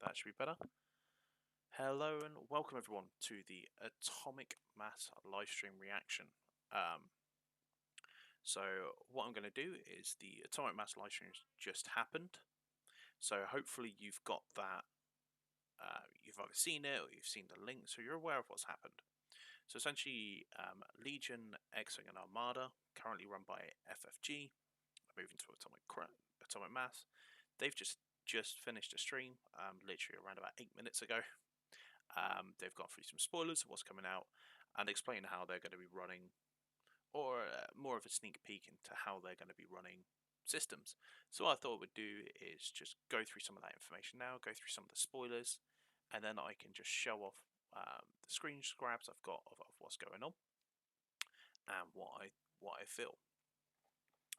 That should be better. Hello and welcome everyone to the Atomic Mass livestream reaction. So what I'm going to do is the Atomic Mass livestream just happened. So hopefully you've got that. You've either seen it or you've seen the link, so you're aware of what's happened. So essentially, Legion, X-Wing, and Armada, currently run by FFG, moving to Atomic Mass. They've just finished a stream, literally around about 8 minutes ago. They've gone through some spoilers of what's coming out and explain how they're going to be running, or more of a sneak peek into how they're going to be running systems. So what I thought we'd do is just go through some of that information now, go through some of the spoilers, and then I can just show off the screen grabs I've got of what's going on and what I feel.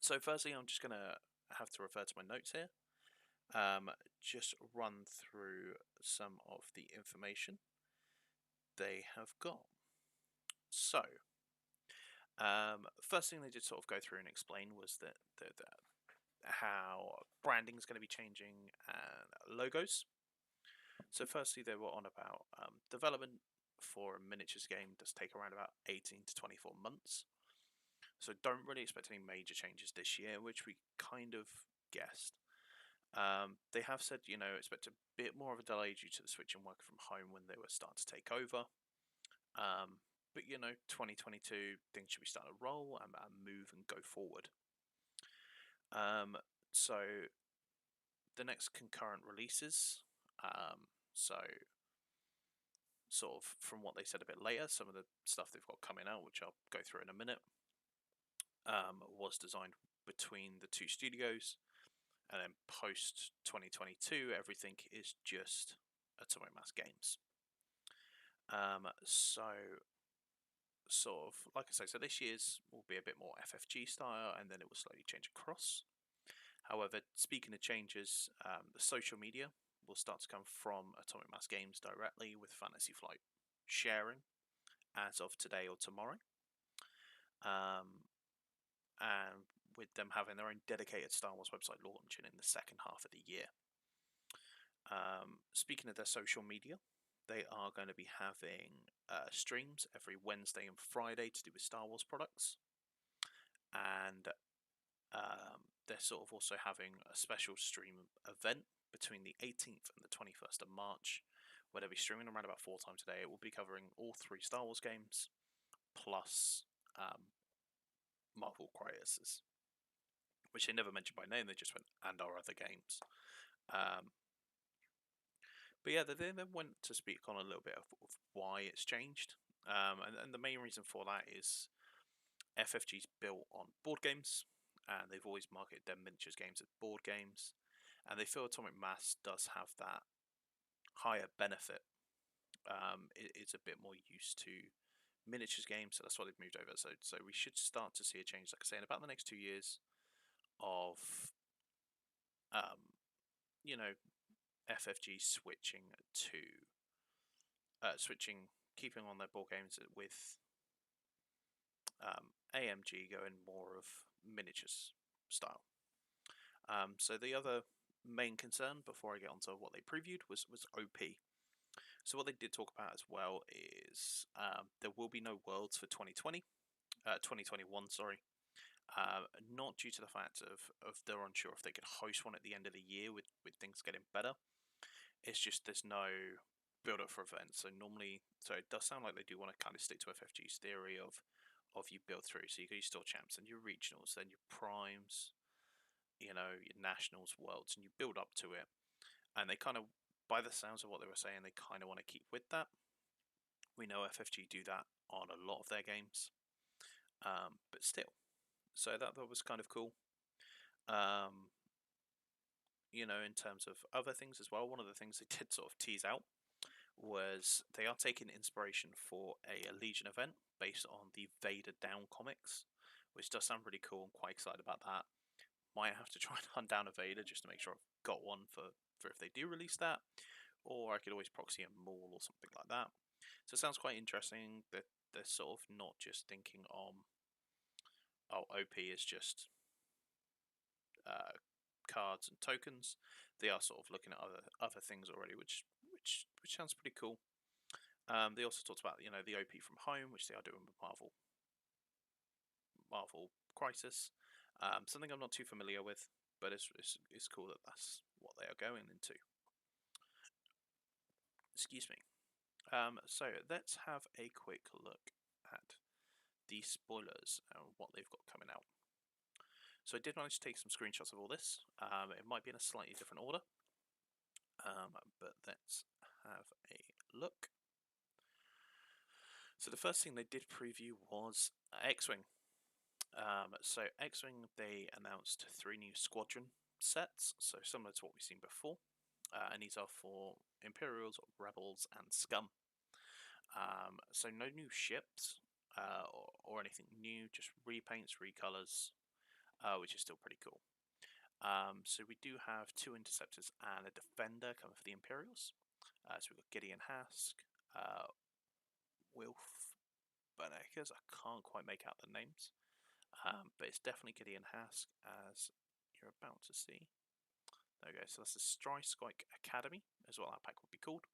So firstly, I'm just going to have to refer to my notes here. Just run through some of the information they have got. So, first thing they did sort of go through and explain was that how branding is going to be changing and logos. So, firstly, they were on about development for a miniatures game does take around about 18 to 24 months. So, don't really expect any major changes this year, which we kind of guessed. They have said, expect a bit more of a delay due to the switch and working from home when they were starting to take over. But 2022 things should be starting to roll and move and go forward. So the next concurrent releases. So sort of from what they said a bit later, some of the stuff they've got coming out, which I'll go through in a minute, was designed between the two studios. And then post 2022, everything is just Atomic Mass games. So sort of, like I say, so this year's will be a bit more FFG style, and then it will slowly change across. However, speaking of changes, the social media will start to come from Atomic Mass Games directly, with Fantasy Flight sharing as of today or tomorrow. And with them having their own dedicated Star Wars website launching in the second half of the year. Speaking of their social media, they are going to be having streams every Wednesday and Friday to do with Star Wars products. And they're sort of also having a special stream event between the 18th and the 21st of March, where they'll be streaming around about 4 times a day. It will be covering all 3 Star Wars games, plus Marvel Crisis, which they never mentioned by name, they just went, and our other games. But yeah, they then went to speak on a little bit of why it's changed. And the main reason for that is FFG's built on board games, and they've always marketed their miniatures games as board games. And they feel Atomic Mass does have that higher benefit. It's a bit more used to miniatures games, so that's why they've moved over. So we should start to see a change, like I say, in about the next 2 years of, FFG switching to keeping on their board games with AMG going more of miniatures style. So the other main concern before I get onto what they previewed was OP. So what they did talk about as well is there will be no worlds for 2021, sorry. Not due to the fact of they're unsure if they could host one at the end of the year with things getting better. It's just there's no build up for events. So normally, so it does sound like they do want to kind of stick to FFG's theory of you build through. So you got your store champs and your regionals, then your primes, your nationals, worlds, and you build up to it. And they kind of, by the sounds of what they were saying, they kind of want to keep with that. We know FFG do that on a lot of their games, but still. So that was kind of cool. In terms of other things as well, one of the things they did sort of tease out was they are taking inspiration for a Legion event based on the Vader Down comics, which does sound really cool. I'm quite excited about that. Might have to try and hunt down a Vader just to make sure I've got one for if they do release that, or I could always proxy a Maul or something like that. So it sounds quite interesting that they're sort of not just thinking on, OP is just cards and tokens. They are sort of looking at other things already, which sounds pretty cool. They also talked about the OP from home, which they are doing with Marvel Crisis. Something I'm not too familiar with, but it's cool that that's what they are going into. Excuse me. So let's have a quick look at the spoilers and what they've got coming out. So I did manage to take some screenshots of all this. It might be in a slightly different order, but let's have a look. So the first thing they did preview was X-Wing. So X-Wing, they announced 3 new squadron sets, so similar to what we've seen before, and these are for Imperials, Rebels, and Scum. So no new ships or anything new, just repaints, recolors, which is still pretty cool. So we do have 2 interceptors and a defender coming for the Imperials. So we've got Gideon Hask, Wilf Bennekers, I can't quite make out the names. But it's definitely Gideon Hask, as you're about to see. There we go. So that's the Strike Academy, is what that pack would be called.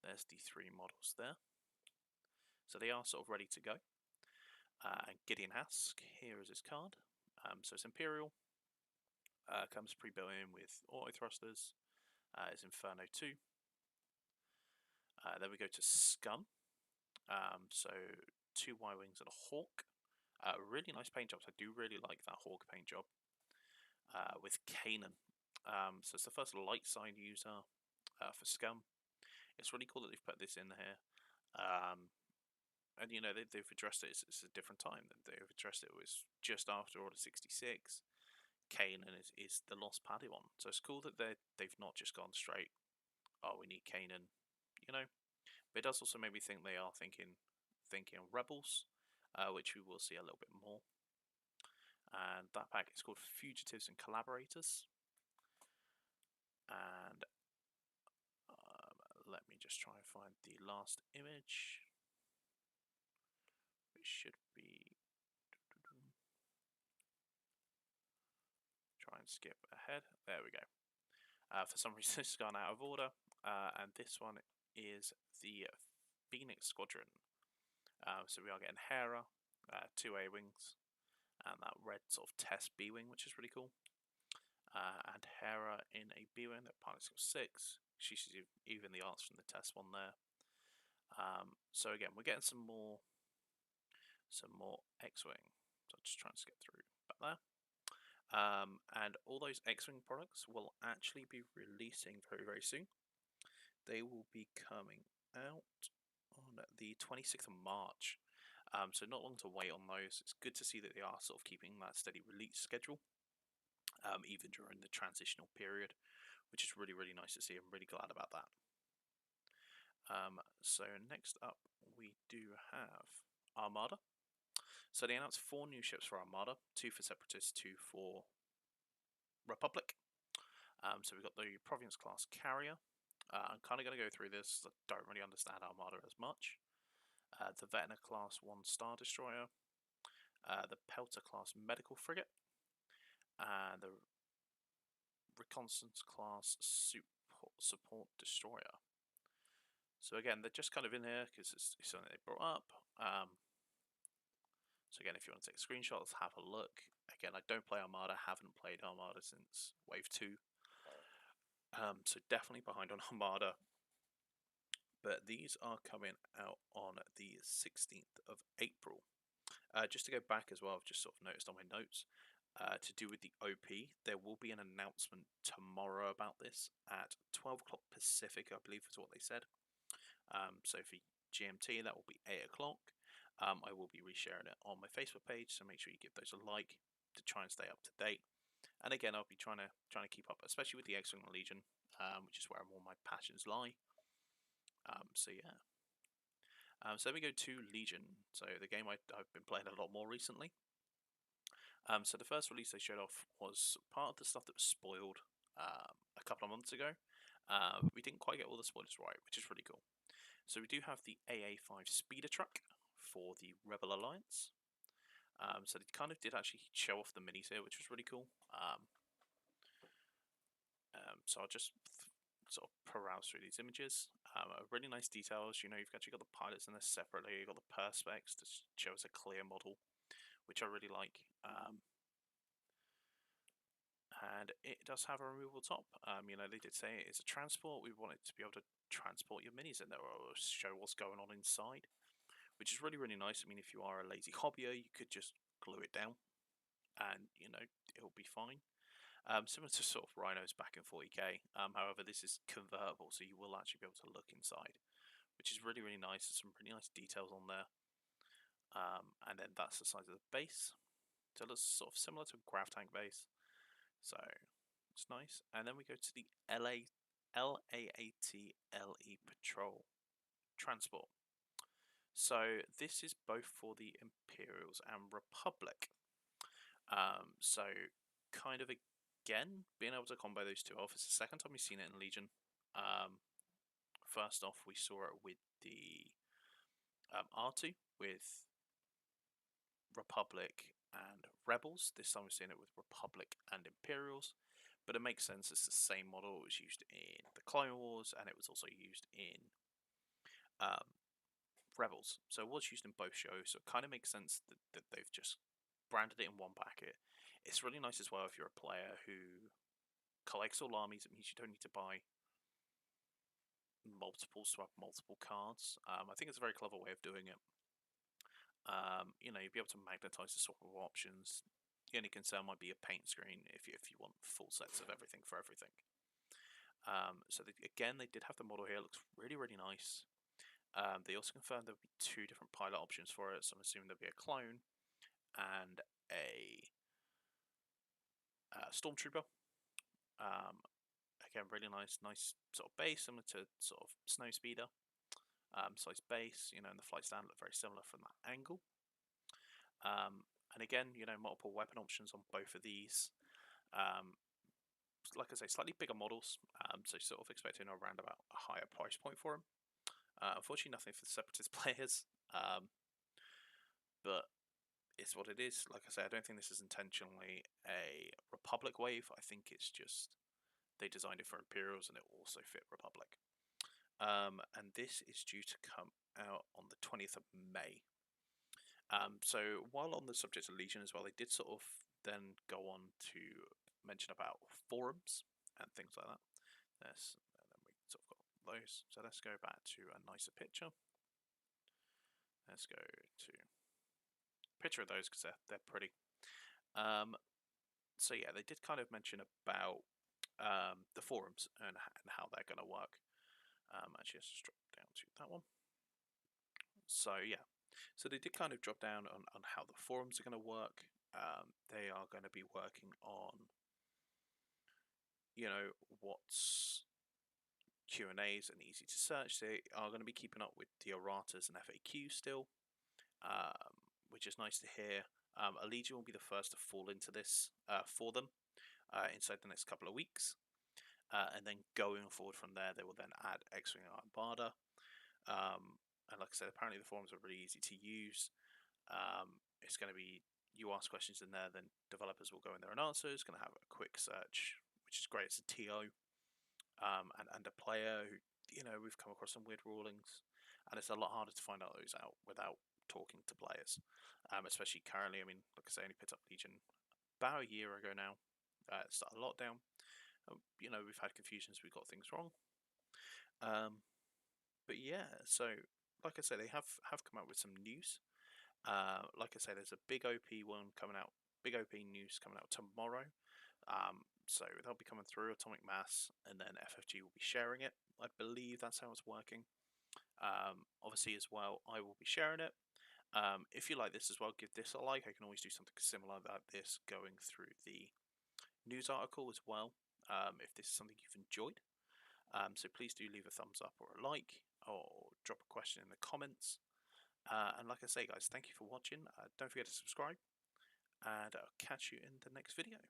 There's the 3 models there. So they are sort of ready to go. And Gideon Hask, here is his card. So it's Imperial. Comes pre-built in with auto thrusters. It's Inferno 2. Then we go to Scum. So 2 Y-Wings and a Hawk. Really nice paint jobs. I do really like that Hawk paint job. With Kanan. So it's the first light side user for Scum. It's really cool that they've put this in here. And they've addressed it. It's a different time. They've addressed it. It was just after Order 66. Kanan is the lost Padawan. So it's cool that they've not just gone straight, oh, we need Kanan, But it does also make me think they are thinking Rebels, which we will see a little bit more. And that pack is called Fugitives and Collaborators. And let me just try and find the last image. It should be... Try and skip ahead. There we go. For some reason it's gone out of order. And this one is the Phoenix Squadron. So we are getting Hera, 2 A-Wings, and that red sort of test B-Wing, which is really cool. And Hera in a B-Wing, that pilot skill 6. She's even the arts from the test one there. So again, we're getting some more X-Wing. So I'll just try and skip through back there. And all those X-Wing products will actually be releasing very, very soon. They will be coming out on the 26th of March. So not long to wait on those. It's good to see that they are sort of keeping that steady release schedule, even during the transitional period, which is really, really nice to see. I'm really glad about that. So next up, we do have Armada. So they announced 4 new ships for Armada, 2 for Separatists, 2 for Republic. So we've got the Province class carrier. I'm kind of going to go through this. I don't really understand Armada as much. The Vecna class 1 Star Destroyer. The Pelter class medical frigate. And the Reconnaissance class support destroyer. So again, they're just kind of in here because it's something they brought up. So again, if you want to take screenshots, have a look. Again, I don't play Armada, haven't played Armada since Wave 2. So definitely behind on Armada. But these are coming out on the 16th of April. Just to go back as well, I've just sort of noticed on my notes, to do with the OP, there will be an announcement tomorrow about this at 12 o'clock Pacific, I believe is what they said. So for GMT, that will be 8 o'clock. I will be resharing it on my Facebook page, so make sure you give those a like to try and stay up to date. And again, I'll be trying to keep up, especially with the X-Wing Legion, which is where all my passions lie. So yeah. So then we go to Legion. So the game I've been playing a lot more recently. So the first release they showed off was part of the stuff that was spoiled a couple of months ago. We didn't quite get all the spoilers right, which is really cool. So we do have the AA5 speeder truck for the Rebel Alliance. So they kind of did actually show off the minis here, which was really cool. So I'll just sort of peruse through these images. Really nice details. You've actually got the pilots in there separately. You've got the perspex to show us a clear model, which I really like. And it does have a removable top. They did say it's a transport. We want it to be able to transport your minis in there or show what's going on inside, which is really, really nice. I mean, if you are a lazy hobbyer, you could just glue it down and, it'll be fine. Similar to sort of Rhinos back in 40k. However, this is convertible, so you will actually be able to look inside, which is really, really nice. There's some really nice details on there. And then that's the size of the base. So it looks sort of similar to a grav tank base. So it's nice. And then we go to the LAATLE Patrol Transport. So this is both for the Imperials and Republic. So kind of again, being able to combo those two off. It's the second time we've seen it in Legion. First off, we saw it with the R2 with Republic and Rebels. This time we're seeing it with Republic and Imperials. But it makes sense, it's the same model. It was used in the Clone Wars, and it was also used in Rebels. So it was used in both shows, so it kind of makes sense that they've just branded it in one packet. It's really nice as well if you're a player who collects all armies. It means you don't need to buy multiple swap multiple cards. I think it's a very clever way of doing it. You'll be able to magnetize the swappable options. The only concern might be a paint screen if you want full sets of everything for everything. So again, they did have the model here. It looks really, really nice. They also confirmed there would be 2 different pilot options for it. So I'm assuming there'll be a clone and a stormtrooper. Again, really nice sort of base, similar to sort of Snowspeeder. Size base, and the flight stand look very similar from that angle. And again, multiple weapon options on both of these. Like I say, slightly bigger models, so sort of expecting around about a higher price point for them. Unfortunately, nothing for the Separatist players, but it's what it is. Like I say, I don't think this is intentionally a Republic wave. I think it's just they designed it for Imperials and it will also fit Republic. And this is due to come out on the 20th of May. So while on the subject of Legion as well, they did sort of then go on to mention about forums and things like that. And then we sort of got those. So let's go back to a nicer picture. Let's go to a picture of those because they're pretty. So yeah, they did kind of mention about the forums and how they're going to work. Actually, let's just drop down to that one. So yeah, so they did kind of drop down on how the forums are going to work. They are going to be working on, what's Q&As and easy to search. They are going to be keeping up with the erratas and FAQs still, which is nice to hear. Allegiant will be the first to fall into this for them inside the next couple of weeks. And then going forward from there, they will then add X-Wing and Armada. And like I said, apparently the forums are really easy to use. It's going to be, you ask questions in there, then developers will go in there and answer. It's going to have a quick search, which is great. It's a TO and a player who, we've come across some weird rulings. And it's a lot harder to find out those out without talking to players, especially currently. I mean, like I say, I only picked up Legion about a year ago now. Started lockdown. We've had confusions, we got things wrong. But yeah, so like I say, they have come out with some news. Like I say, there's a big OP one coming out, big OP news coming out tomorrow. So they'll be coming through Atomic Mass, and then FFG will be sharing it. I believe that's how it's working. Obviously, as well, I will be sharing it. If you like this as well, give this a like. I can always do something similar like this going through the news article as well, if this is something you've enjoyed. So please do leave a thumbs up or a like, or drop a question in the comments. And like I say, guys, thank you for watching. Don't forget to subscribe, and I'll catch you in the next video.